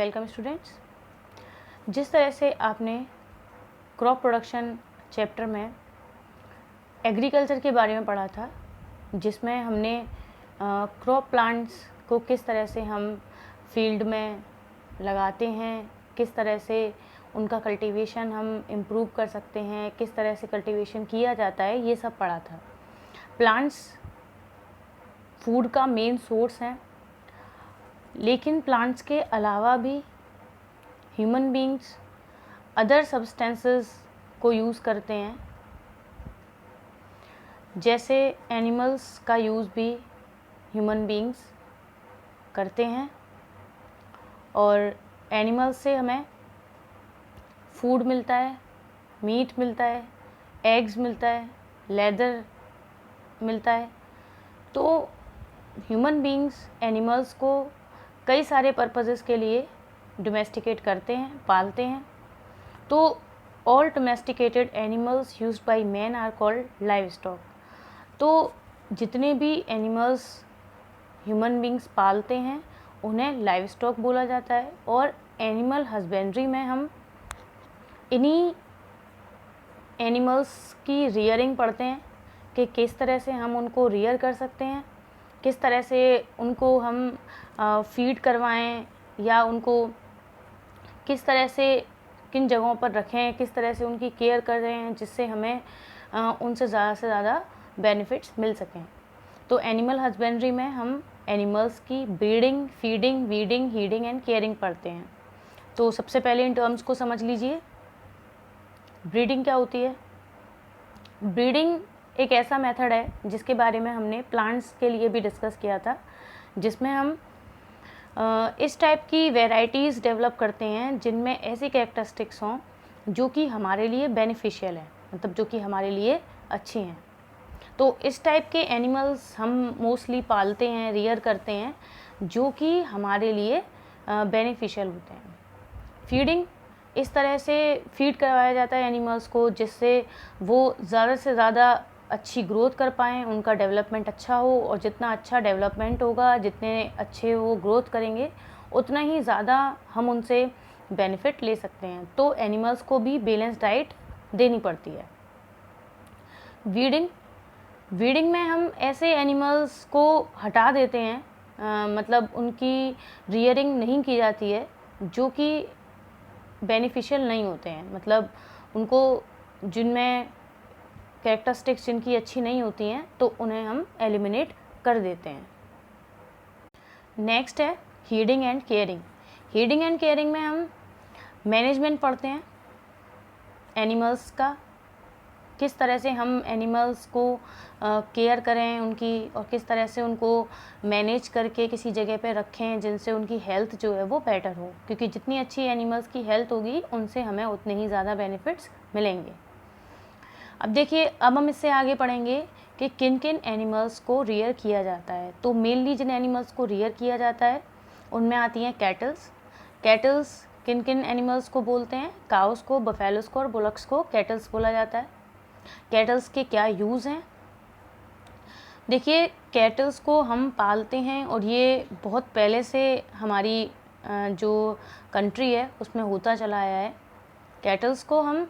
Welcome students. जिस तरह से आपने क्रॉप प्रोडक्शन चैप्टर में एग्रीकल्चर के बारे में पढ़ा था, जिसमें हमने क्रॉप प्लांट्स को किस तरह से हम फील्ड में लगाते हैं, किस तरह से उनका कल्टीवेशन हम इम्प्रूव कर सकते हैं, किस तरह से कल्टीवेशन किया जाता है, ये सब पढ़ा था। प्लांट्स फूड का मेन सोर्स हैं, लेकिन प्लांट्स के अलावा भी ह्यूमन बींग्स अदर सब्सटेंसेस को यूज़ करते हैं। जैसे एनिमल्स का यूज़ भी ह्यूमन बींग्स करते हैं और एनिमल्स से हमें फूड मिलता है, मीट मिलता है, एग्स मिलता है, लेदर मिलता है। तो ह्यूमन बींग्स एनिमल्स को कई सारे पर्पसेस के लिए डोमेस्टिकेट करते हैं, पालते हैं। तो all domesticated animals used by man are called livestock. तो जितने भी एनिमल्स ह्यूमन बींग्स पालते हैं उन्हें लाइव स्टॉक बोला जाता है। और एनिमल हस्बेंड्री में हम इन्हीं एनिमल्स की रियरिंग पढ़ते हैं कि किस तरह से हम उनको रियर कर सकते हैं, किस तरह से उनको हम फीड करवाएं या उनको किस तरह से किन जगहों पर रखें, किस तरह से उनकी केयर कर रहे हैं जिससे हमें उनसे ज़्यादा से ज़्यादा बेनिफिट्स मिल सकें। तो एनिमल हस्बेंड्री में हम एनिमल्स की breeding, feeding, weeding, heading and caring पढ़ते हैं। तो सबसे पहले इन टर्म्स को समझ लीजिए। ब्रीडिंग क्या होती है? ब्रीडिंग एक ऐसा मेथड है जिसके बारे में हमने प्लांट्स के लिए भी डिस्कस किया था, जिसमें हम इस टाइप की वेराइटीज़ डेवलप करते हैं जिनमें ऐसी कैरेक्टरिस्टिक्स हों जो कि हमारे लिए बेनिफिशियल है, मतलब जो कि हमारे लिए अच्छी हैं। तो इस टाइप के एनिमल्स हम मोस्टली पालते हैं, रियर करते हैं, जो कि हमारे लिए बेनिफिशियल होते हैं। फीडिंग, इस तरह से फीड करवाया जाता है एनिमल्स को जिससे वो ज़्यादा से ज़्यादा अच्छी ग्रोथ कर पाएँ, उनका डेवलपमेंट अच्छा हो। और जितना अच्छा डेवलपमेंट होगा, जितने अच्छे वो ग्रोथ करेंगे, उतना ही ज़्यादा हम उनसे बेनिफिट ले सकते हैं। तो एनिमल्स को भी बैलेंस डाइट देनी पड़ती है। वीडिंग, वीडिंग में हम ऐसे एनिमल्स को हटा देते हैं, मतलब उनकी रियरिंग नहीं की जाती है जो कि बेनिफिशियल नहीं होते हैं, मतलब उनको जिनमें कैरेक्टरिस्टिक्स जिनकी अच्छी नहीं होती हैं तो उन्हें हम एलिमिनेट कर देते हैं। नेक्स्ट है heading and caring. Heading and caring में हम मैनेजमेंट पढ़ते हैं एनिमल्स का, किस तरह से हम एनिमल्स को केयर करें उनकी, और किस तरह से उनको मैनेज करके किसी जगह पे रखें जिनसे उनकी हेल्थ जो है वो बेटर हो, क्योंकि जितनी अच्छी एनिमल्स की हेल्थ होगी उनसे हमें उतने ही ज़्यादा बेनिफिट्स मिलेंगे। अब देखिए, अब हम इससे आगे पढ़ेंगे कि किन किन एनिमल्स को रियर किया जाता है। तो मेनली जिन एनिमल्स को रियर किया जाता है उनमें आती हैं कैटल्स। कैटल्स किन किन एनिमल्स को बोलते हैं? काउस को, बफेलोस को और बुलक्स को कैटल्स बोला जाता है। कैटल्स के क्या यूज़ हैं? देखिए, कैटल्स को हम पालते हैं और ये बहुत पहले से हमारी जो कंट्री है उसमें होता चला आया है। कैटल्स को हम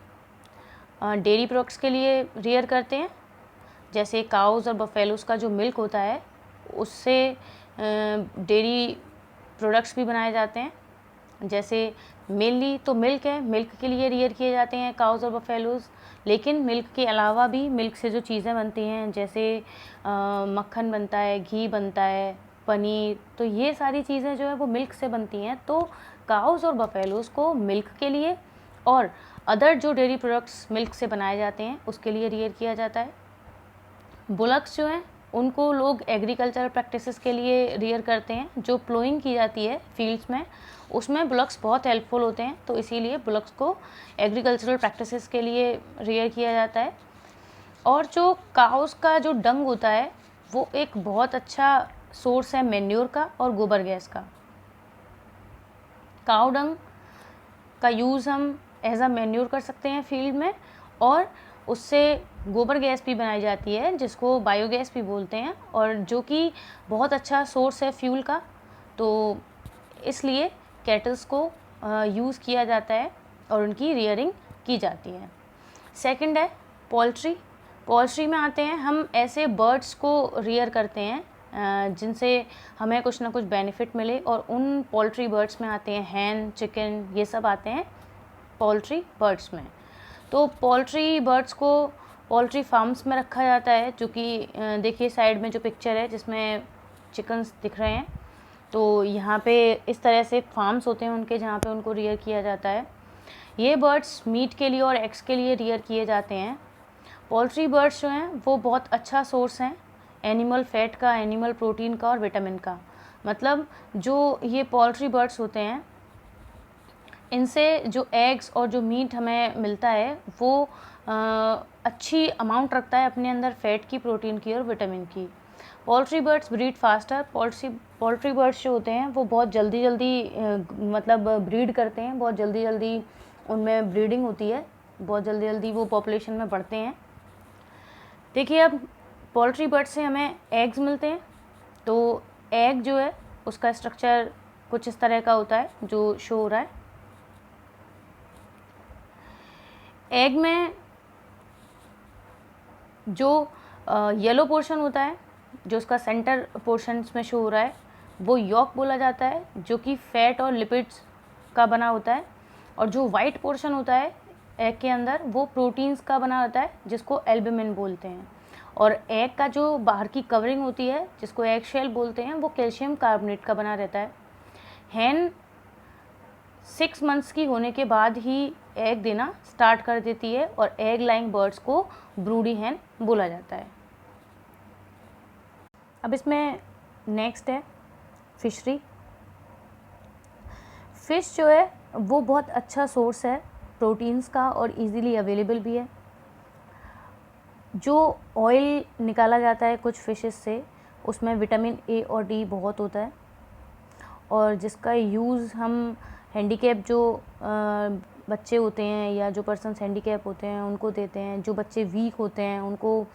डेयरी प्रोडक्ट्स के लिए रियर करते हैं। जैसे काउस और बफेलोस का जो मिल्क होता है उससे डेयरी प्रोडक्ट्स भी बनाए जाते हैं। जैसे मेनली तो मिल्क है, मिल्क के लिए रियर किए जाते हैं काउस और बफेलोस, लेकिन मिल्क के अलावा भी मिल्क से जो चीज़ें बनती हैं, जैसे मक्खन बनता है, घी बनता है, पनीर, तो ये सारी चीज़ें जो है वो मिल्क से बनती हैं। तो काउस और बफेलोस को मिल्क के लिए और अदर जो डेयरी प्रोडक्ट्स मिल्क से बनाए जाते हैं उसके लिए रियर किया जाता है। बुलक्स जो हैं उनको लोग एग्रीकल्चरल प्रैक्टिसेस के लिए रियर करते हैं। जो प्लोइंग की जाती है फील्ड्स में, उसमें बुलक्स बहुत हेल्पफुल होते हैं, तो इसीलिए बुलक्स को एग्रीकल्चरल प्रैक्टिसेस के लिए रियर किया जाता है। और जो काउस का जो डंग होता है वो एक बहुत अच्छा सोर्स है मैन्योर का और गोबर गैस का। काउ डंग का यूज़ हम एज अ मैन्योर कर सकते हैं फील्ड में, और उससे गोबर गैस भी बनाई जाती है जिसको बायोगैस भी बोलते हैं, और जो कि बहुत अच्छा सोर्स है फ्यूल का। तो इसलिए कैटल्स को यूज़ किया जाता है और उनकी रियरिंग की जाती है। सेकंड है पोल्ट्री। पोल्ट्री में आते हैं, हम ऐसे बर्ड्स को रियर करते हैं जिनसे हमें कुछ ना कुछ बेनिफिट मिले, और उन पोल्ट्री बर्ड्स में आते हैं हैन, चिकन, ये सब आते हैं पोल्ट्री बर्ड्स में। तो पोल्ट्री बर्ड्स को पोल्ट्री फार्म्स में रखा जाता है, जो कि देखिए साइड में जो पिक्चर है जिसमें चिकन्स दिख रहे हैं, तो यहाँ पे इस तरह से फार्म्स होते हैं उनके, जहाँ पे उनको रियर किया जाता है। ये बर्ड्स मीट के लिए और एग्स के लिए रियर किए जाते हैं। पोल्ट्री बर्ड्स जो हैं वो बहुत अच्छा सोर्स हैं एनिमल फैट का, एनिमल प्रोटीन का और विटामिन का। मतलब जो ये पोल्ट्री बर्ड्स होते हैं, इनसे जो एग्स और जो मीट हमें मिलता है वो अच्छी अमाउंट रखता है अपने अंदर फैट की, प्रोटीन की और विटामिन की। Poultry birds breed faster. Poultry birds जो होते हैं वो बहुत जल्दी मतलब ब्रीड करते हैं, बहुत जल्दी उनमें ब्रीडिंग होती है, बहुत जल्दी वो पॉपुलेशन में बढ़ते हैं। देखिए अब पोल्ट्री बर्ड से हमें एग्स मिलते हैं, तो एग जो है उसका स्ट्रक्चर कुछ इस तरह का होता है जो शो हो रहा है। एग में जो येलो पोर्शन होता है, जो उसका सेंटर पोर्शन में शो हो रहा है, वो यॉक बोला जाता है, जो कि फैट और लिपिड्स का बना होता है। और जो वाइट पोर्शन होता है एग के अंदर, वो प्रोटीन्स का बना होता है, जिसको एल्ब्यूमिन बोलते हैं। और एग का जो बाहर की कवरिंग होती है, जिसको एग शेल बोलते हैं, वो कैल्शियम कार्बोनेट का बना रहता है। हैन 6 मंथ्स की होने के बाद ही एग देना स्टार्ट कर देती है, और एग लाइंग बर्ड्स को ब्रूडी हैन बोला जाता है। अब इसमें नेक्स्ट है फिशरी। फ़िश जो है वो बहुत अच्छा सोर्स है प्रोटीन्स का और इजीली अवेलेबल भी है। जो ऑयल निकाला जाता है कुछ फ़िशेस से, उसमें विटामिन ए और डी बहुत होता है, और जिसका यूज़ हम हैंडीकैप जो बच्चे होते हैं या जो पर्सन्स हैंडीकैप होते हैं उनको देते हैं। जो बच्चे वीक होते हैं उनको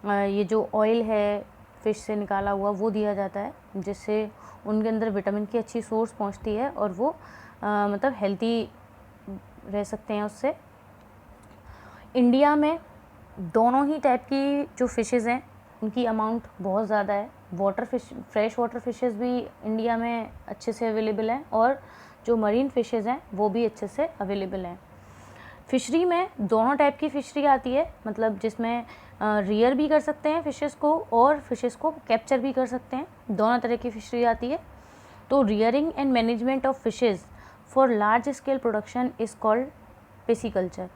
ये जो ऑयल है फ़िश से निकाला हुआ वो दिया जाता है, जिससे उनके अंदर विटामिन की अच्छी सोर्स पहुंचती है और वो मतलब हेल्दी रह सकते हैं उससे। इंडिया में दोनों ही टाइप की जो फ़िशेज़ हैं उनकी अमाउंट बहुत ज़्यादा है। Water fish, fresh water fishes भी इंडिया में अच्छे से अवेलेबल हैं, और जो मरीन फ़िशेज़ हैं वो भी अच्छे से अवेलेबल हैं। फ़िशरी में दोनों टाइप की फ़िशरी आती है, मतलब जिसमें रियर भी कर सकते हैं फ़िशेज़ को और फ़िशेज़ को कैप्चर भी कर सकते हैं, दोनों तरह की फ़िशरी आती है। तो rearing and management of fishes for large scale production is called pisciculture.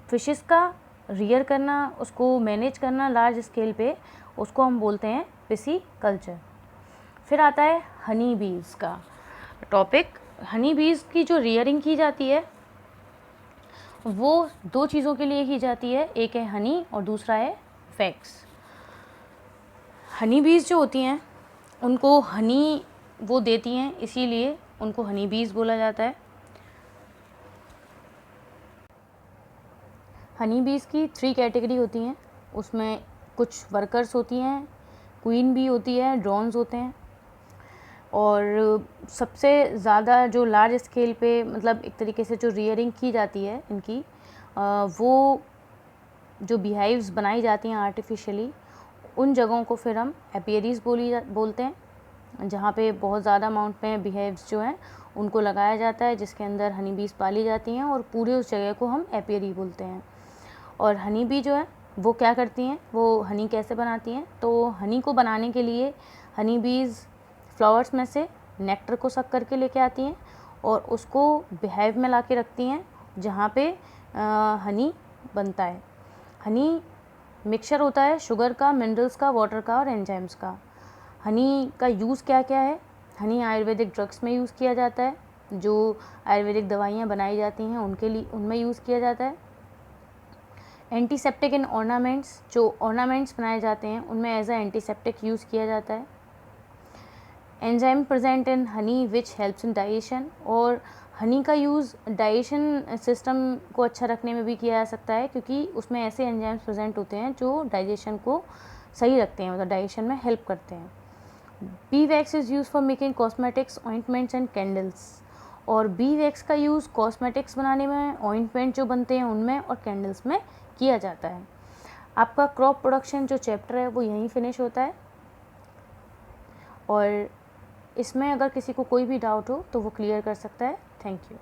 Fishes का रियर करना, उसको मैनेज करना लार्ज स्केल पे, उसको हम बोलते हैं पिसीकल्चर। फिर आता है हनी बीज़ का टॉपिक। हनी बीज़ की जो रियरिंग की जाती है वो 2 चीज़ों के लिए की जाती है, एक है हनी और दूसरा है वैक्स। हनी बीज़ जो होती हैं उनको हनी वो देती हैं, इसीलिए उनको हनी बीज़ बोला जाता है। हनी बीज़ की 3 कैटेगरी होती हैं, उसमें कुछ वर्कर्स होती हैं, क्वीन बी होती है, ड्रोन्स होते हैं। और सबसे ज़्यादा जो लार्ज स्केल पे मतलब एक तरीके से जो रियरिंग की जाती है इनकी, वो जो बीहाइव्स बनाई जाती हैं आर्टिफिशियली, उन जगहों को फिर हम एपियरीज़ बोलते हैं, जहाँ पे बहुत ज़्यादा अमाउंट में बीहाइव्स जो हैं उनको लगाया जाता है, जिसके अंदर हनी बीज़ पाली जाती हैं, और पूरे उस जगह को हम एपियरी बोलते हैं। और हनी बी जो है वो क्या करती हैं, वो हनी कैसे बनाती हैं, तो हनी को बनाने के लिए हनी बीज़ फ्लावर्स में से नेक्टर को सक करके लेके आती हैं और उसको बिहाइव में ला के रखती हैं, जहाँ पे हनी बनता है। हनी मिक्सचर होता है शुगर का, मिनरल्स का, वाटर का और एंजाइम्स का। हनी का यूज़ क्या क्या है? हनी आयुर्वेदिक ड्रग्स में यूज़ किया जाता है, जो आयुर्वेदिक दवाइयाँ बनाई जाती हैं उनके लिए उनमें यूज़ किया जाता है। एंटीसेप्टिक इन ऑर्नामेंट्स, जो ऑर्नामेंट्स बनाए जाते हैं उनमें एज ए एंटीसेप्टिक यूज़ किया जाता है। Enzyme present in Honey which helps in digestion, और हनी का यूज़ डाइजेशन सिस्टम को अच्छा रखने में भी किया जा सकता है, क्योंकि उसमें ऐसे एंजाइम्स प्रेजेंट होते हैं जो डाइजेशन को सही रखते हैं, मतलब डाइजेशन में हेल्प करते हैं। B wax is use for making cosmetics, ointments and candles. और बी वैक्स का यूज़ कॉस्मेटिक्स बनाने में, ऑइंटमेंट जो बनते हैं उनमें और कैंडल्स में किया जाता है। आपका क्रॉप प्रोडक्शन जो चैप्टर है वो यहीं फिनिश होता है, और इसमें अगर किसी को कोई भी डाउट हो तो वो क्लियर कर सकता है। Thank you.